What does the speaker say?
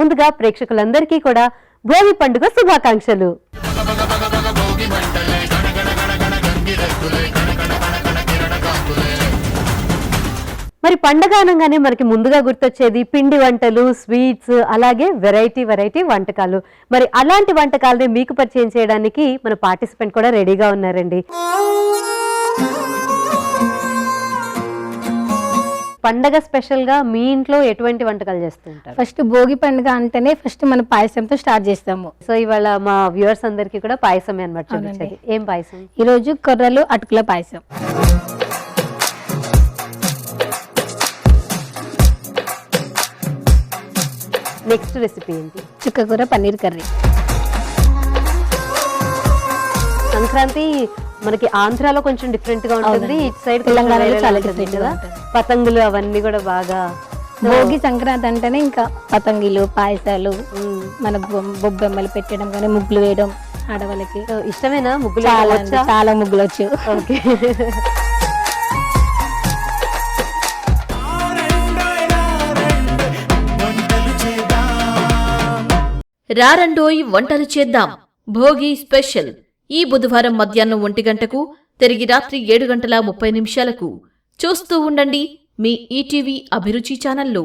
ముందుగా ప్రేక్షకులందరికీ కూడా భోగి పండుగ శుభాకాంక్షలు. మరి పండగ అనగానే మనకి ముందుగా గుర్తొచ్చేది పిండి వంటలు, స్వీట్స్, అలాగే వెరైటీ వంటకాలు. మరి అలాంటి వంటకాలని మీకు పరిచయం చేయడానికి మన పార్టిసిపెంట్ కూడా రెడీగా ఉన్నారండి. పండగ స్పెషల్ గా మీ ఇంట్లో ఎటువంటి వంటకాలు చేస్తూ ఉంటారు? ఫస్ట్ భోగి పండుగ అంటేనే ఫస్ట్ మన పాయసంతో స్టార్ట్ చేస్తాము. సో ఇవాళ మా వ్యూవర్స్ అందరికి కూడా పాయసమే అన్నమాట చూపించేది. ఏం పాయసం? ఈ రోజు కొర్రలు అటుకుల పాయసం. నెక్స్ట్ రెసిపీ ఏంటి? చుక్కకూర పన్నీర్ కర్రీ. సంక్రాంతి మనకి ఆంధ్రాలో కొంచెం డిఫరెంట్ గా ఉంటుంది, ఇటు సైడ్ తెలంగాణలో చాలా డిఫరెంట్ గా ఉంటుంది. పతంగులు అవన్నీ కూడా బాగా. భోగి సంక్రాంతి అంటేనే ఇంకా పతంగిలు, పాయసాలు, మన బొబ్బెమ్మలు పెట్టడం కానీ ముగ్గులు వేయడం ఆడవాళ్ళకి ఇష్టమేనా? ముగ్గులు చాలా ముగ్గులు వచ్చు. ఓకే. రారండోయ్ వంటలు చేద్దాం భోగి స్పెషల్ ఈ బుధవారం మధ్యాహ్నం 1 గంటకు, తిరిగి రాత్రి 7:30 చూస్తూ ఉండండి మీ ఈటీవీ అభిరుచి ఛానల్లో.